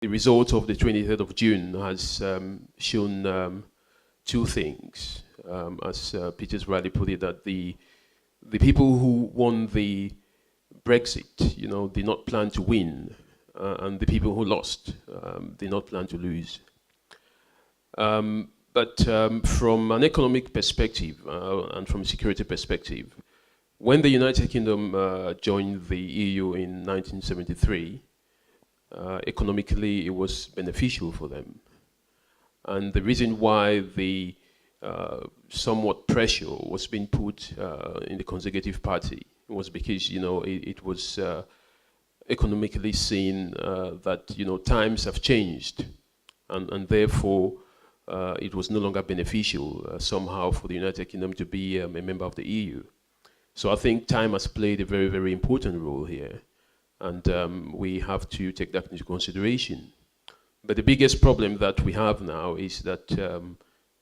the result of the 23rd of June has shown two things. As Peter's rightly put it, that the people who won the BREXIT, did not plan to win, and the people who lost did not plan to lose. But from an economic perspective and from a security perspective, when the United Kingdom joined the EU in 1973, economically it was beneficial for them. And the reason why the somewhat pressure was being put in the Conservative Party was because, it was economically seen that, times have changed, and therefore it was no longer beneficial somehow for the United Kingdom to be a member of the EU. So I think time has played a very, very important role here, and we have to take that into consideration. But the biggest problem that we have now is that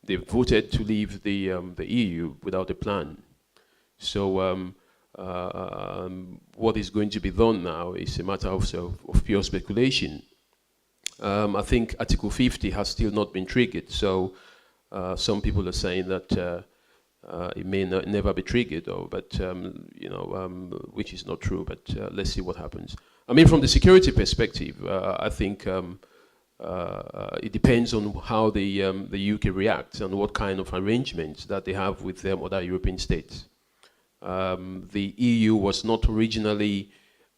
they voted to leave the EU without a plan. So what is going to be done now is a matter of pure speculation. I think Article 50 has still not been triggered, so some people are saying that it may never be triggered, which is not true, but let's see what happens. I mean, from the security perspective, I think it depends on how the UK reacts and what kind of arrangements that they have with other European states. The EU was not originally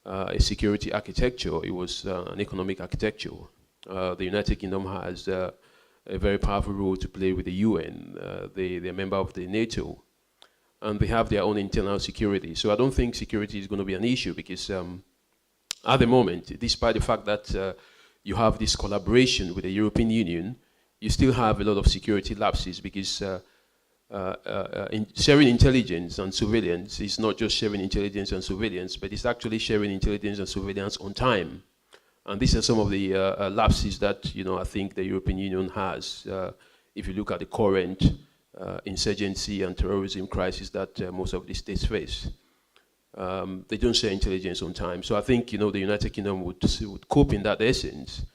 a security architecture, it was an economic architecture. The United Kingdom has a very powerful role to play with the UN. They're a member of the NATO, and they have their own internal security. So I don't think security is going to be an issue because at the moment, despite the fact that you have this collaboration with the European Union, you still have a lot of security lapses because sharing intelligence and surveillance is not just sharing intelligence and surveillance, but it's actually sharing intelligence and surveillance on time. And these are some of the lapses that I think the European Union has. If you look at the current insurgency and terrorism crisis that most of the states face, they don't share intelligence on time. So I think the United Kingdom would cope in that essence,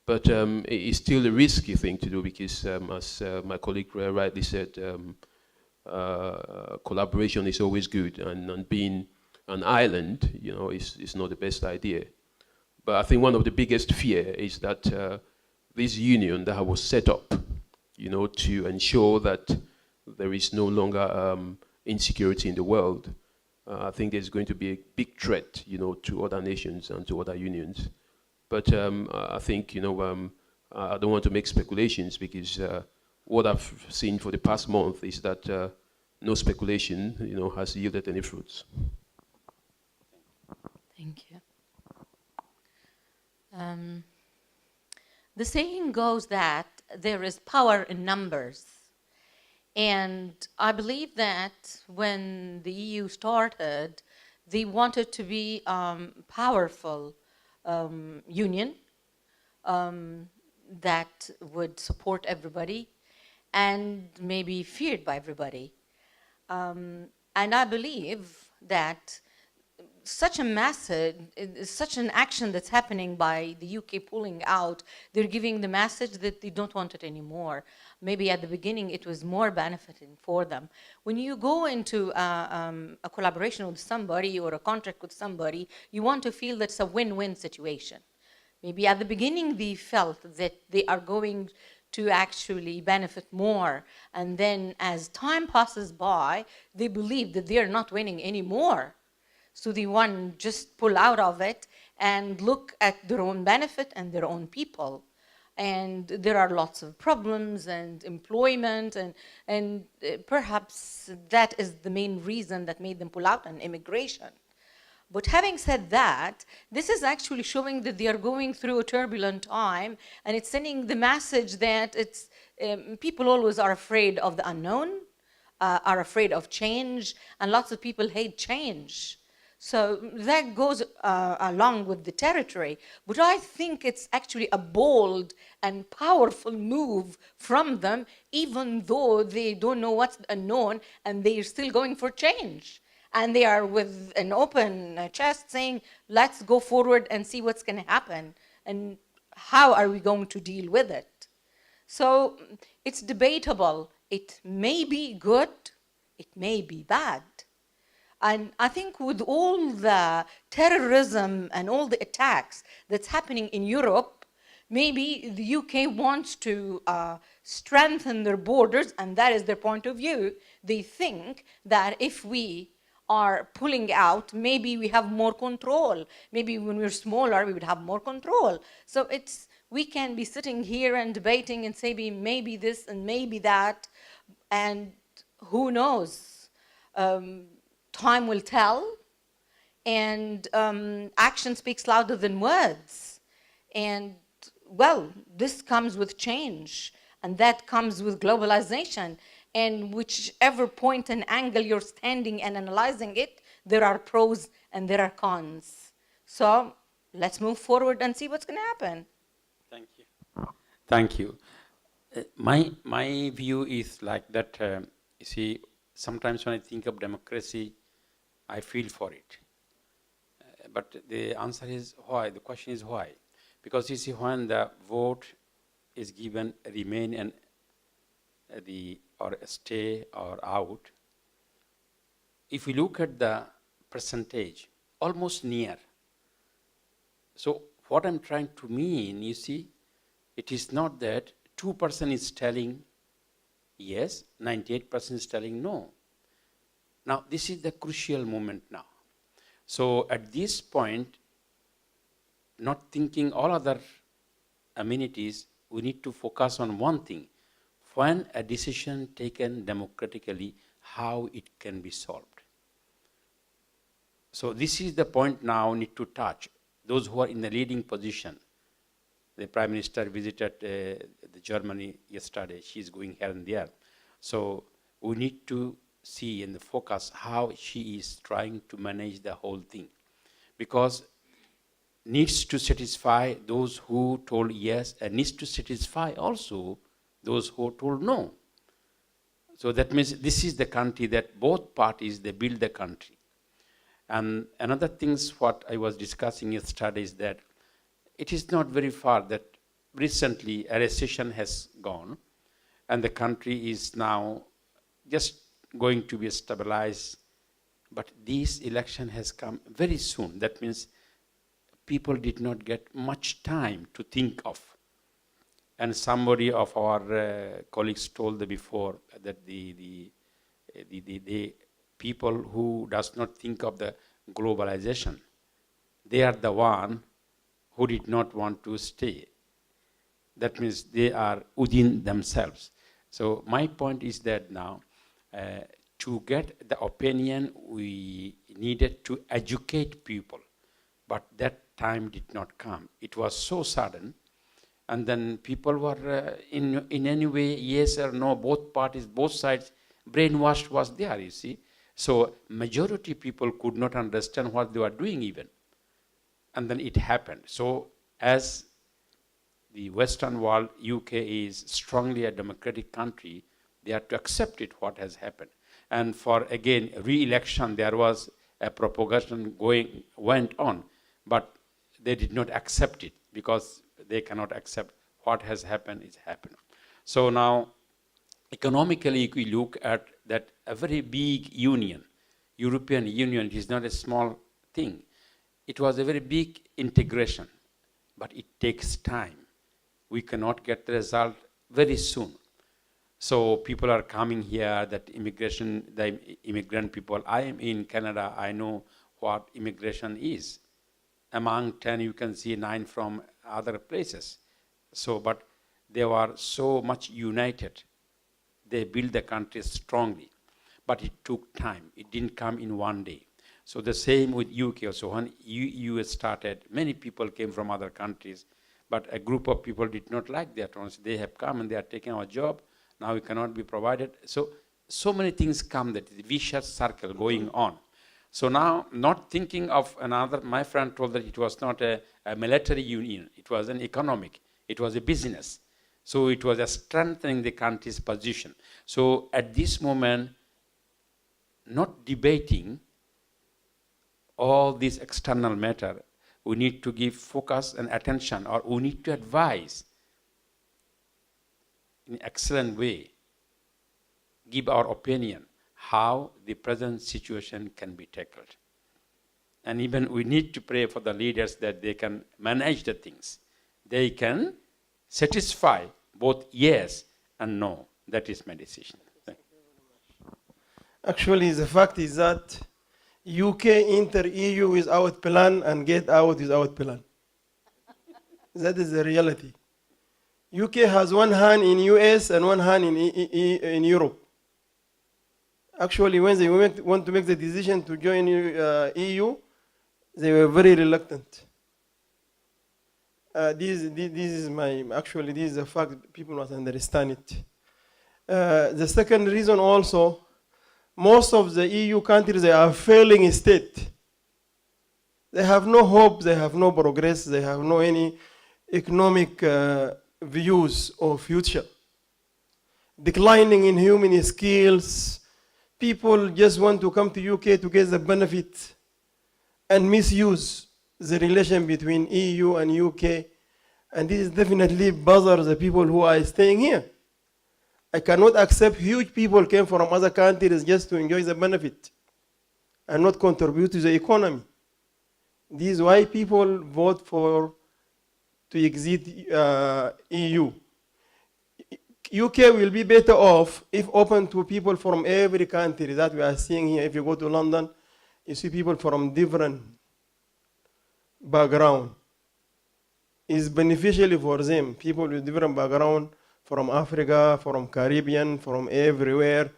but it's still a risky thing to do because, as my colleague rightly said, collaboration is always good, and being an island, is not the best idea. But I think one of the biggest fear is that this union that was set up, to ensure that there is no longer insecurity in the world, I think there's going to be a big threat, to other nations and to other unions. But I think, I don't want to make speculations because what I've seen for the past month is that no speculation, has yielded any fruits. Thank you. The saying goes that there is power in numbers. And I believe that when the EU started, they wanted to be powerful union that would support everybody and maybe feared by everybody. And I believe that such a message, such an action that's happening by the UK pulling out, they're giving the message that they don't want it anymore. Maybe at the beginning it was more benefiting for them. When you go into a collaboration with somebody or a contract with somebody, you want to feel that it's a win-win situation. Maybe at the beginning they felt that they are going to actually benefit more, and then as time passes by, they believe that they are not winning anymore. So they want to just pull out of it and look at their own benefit and their own people. And there are lots of problems and employment, and perhaps that is the main reason that made them pull out, and immigration. But having said that, this is actually showing that they are going through a turbulent time, and it's sending the message that it's people always are afraid of the unknown, are afraid of change, and lots of people hate change. So that goes along with the territory. But I think it's actually a bold and powerful move from them, even though they don't know what's unknown and they're still going for change. And they are with an open chest saying, let's go forward and see what's going to happen. And how are we going to deal with it? So it's debatable. It may be good, it may be bad. And I think with all the terrorism and all the attacks that's happening in Europe, maybe the UK wants to strengthen their borders, and that is their point of view. They think that if we are pulling out, maybe we have more control. Maybe when we're smaller, we would have more control. So we can be sitting here and debating and saying maybe this and maybe that, and who knows? Time will tell, and action speaks louder than words. And well, this comes with change, and that comes with globalization. And whichever point and angle you're standing and analyzing it, there are pros and there are cons. So let's move forward and see what's going to happen. Thank you. Thank you. My view is like that. You see, sometimes when I think of democracy, I feel for it. But the answer is why. The question is why. Because you see, when the vote is given, remain and or stay or out, if we look at the percentage, almost near. So what I'm trying to mean, you see, it is not that 2% is telling yes, 98% is telling no. Now, this is the crucial moment now. So at this point, not thinking all other amenities, we need to focus on one thing. When a decision taken democratically, how it can be solved. So this is the point now need to touch. Those who are in the leading position. The Prime Minister visited the Germany yesterday. She's going here and there. So we need to see in the focus how she is trying to manage the whole thing. Because needs to satisfy those who told yes, and needs to satisfy also those who told no. So that means this is the country that both parties, they build the country. And another things what I was discussing yesterday is that it is not very far that recently a recession has gone and the country is now just going to be stabilized. But this election has come very soon. That means people did not get much time to think of. And somebody of our colleagues told before that the people who does not think of the globalization, they are the one who did not want to stay. That means they are within themselves. So my point is that now, to get the opinion, we needed to educate people. But that time did not come. It was so sudden. And then people were in any way, yes or no, both parties, both sides, brainwashed was there, you see. So majority people could not understand what they were doing even. And then it happened. So as the Western world, UK is strongly a democratic country, they have to accept it, what has happened. And for, again, re-election, there was a propagation went on, but they did not accept it because they cannot accept what has happened is happened. So now, economically, if we look at that a very big union, European Union, it is not a small thing. It was a very big integration, but it takes time. We cannot get the result very soon. So people are coming here, that immigration, the immigrant people. I am in Canada, I know what immigration is. Among 10, you can see 9 from other places. So, but they were so much united. They built the country strongly. But it took time. It didn't come in one day. So the same with UK also. When US started, many people came from other countries, but a group of people did not like that. Once they have come and they are taking our job, now we cannot be provided. So many things come, that is a vicious circle going on. So now, not thinking of another, my friend told that it was not a military union, it was an economic, it was a business. So it was a strengthening the country's position. So at this moment, not debating all these external matter, we need to give focus and attention, or we need to advise in an excellent way, give our opinion how the present situation can be tackled. And even we need to pray for the leaders that they can manage the things. They can satisfy both yes and no. That is my decision. Actually, the fact is that UK enter EU without plan and get out without plan. That is the reality. UK has one hand in US and one hand in Europe. Actually, when they want to make the decision to join EU, they were very reluctant. This is the fact. People must understand it. The second reason also, most of the EU countries, they are failing state. They have no hope, they have no progress, they have no any economic views or future. Declining in human skills, people just want to come to UK to get the benefit and misuse the relation between EU and UK. And this definitely bothers the people who are staying here. I cannot accept huge people came from other countries just to enjoy the benefit and not contribute to the economy. This is why people vote to exit EU. UK will be better off if open to people from every country that we are seeing here. If you go to London, you see people from different background. It's beneficial for them, people with different background, from Africa, from Caribbean, from everywhere.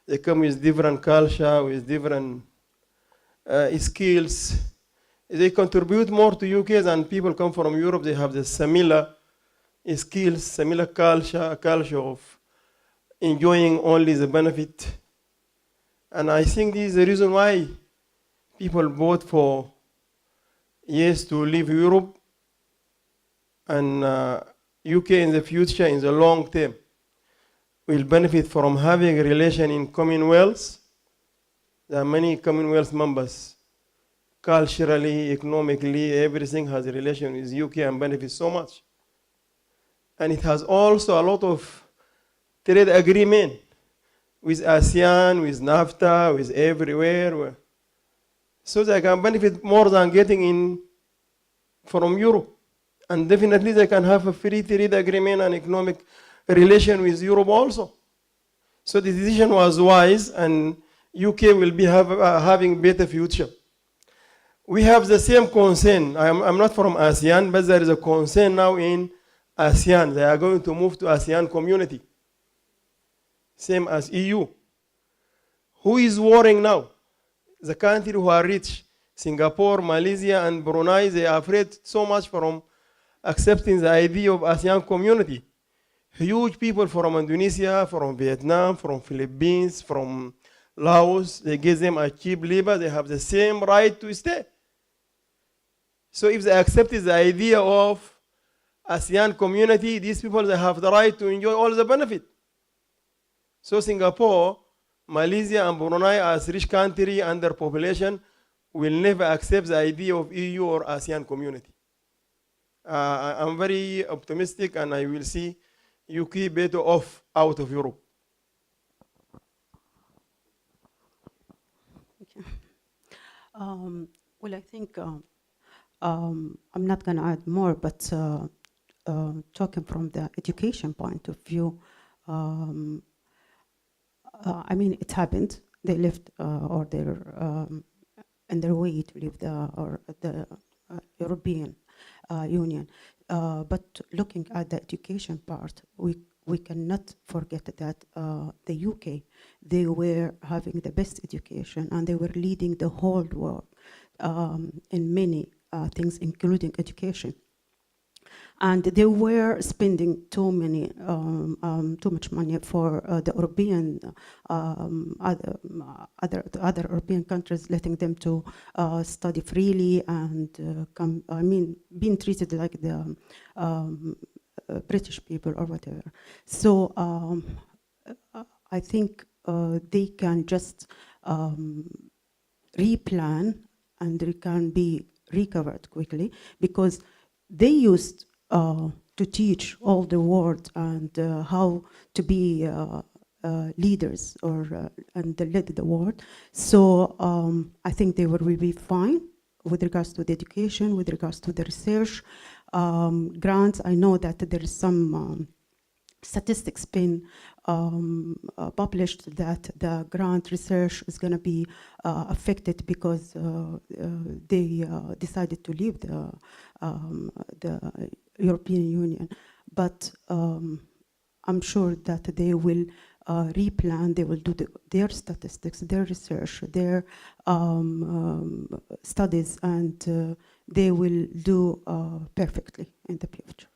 They come with different culture, with different skills. They contribute more to UK than people come from Europe. They have the similar skills, similar culture of enjoying only the benefit. And I think this is the reason why people vote for yes to leave Europe, and UK in the future, in the long term, will benefit from having a relation in Commonwealth. There are many Commonwealth members. Culturally, economically, everything has a relation with UK and benefits so much. And it has also a lot of trade agreement with ASEAN, with NAFTA, with everywhere. So they can benefit more than getting in from Europe. And definitely they can have a free trade agreement and economic relation with Europe also. So the decision was wise, and UK will be having better future. We have the same concern. I'm not from ASEAN, but there is a concern now in ASEAN. They are going to move to ASEAN community. Same as EU. Who is warring now? The countries who are rich. Singapore, Malaysia, and Brunei, they are afraid so much from accepting the idea of ASEAN community. Huge people from Indonesia, from Vietnam, from Philippines, from Laos, they give them a cheap labor, they have the same right to stay. So if they accept the idea of ASEAN community, these people, they have the right to enjoy all the benefit. So Singapore, Malaysia, and Brunei as rich country under population will never accept the idea of EU or ASEAN community. I'm very optimistic, and I will see UK better off out of Europe. Okay. Well, I think I'm not going to add more, but talking from the education point of view, I mean, it happened. They left, or they're on their way to leave the European Union. But looking at the education part, we cannot forget that the UK, they were having the best education, and they were leading the whole world in many things, including education. And they were spending too much money for the European, other European countries, letting them to study freely and being treated like the British people or whatever. So I think they can just replan, and they can be recovered quickly, because they used to teach all the world and how to be leaders and lead the world. So I think they will be fine with regards to the education, with regards to the research. Grants, I know that there is some statistics been published that the grant research is going to be affected because they decided to leave the European Union. But I'm sure that they will replan, they will do their statistics, their research, their studies, and they will do perfectly in the future.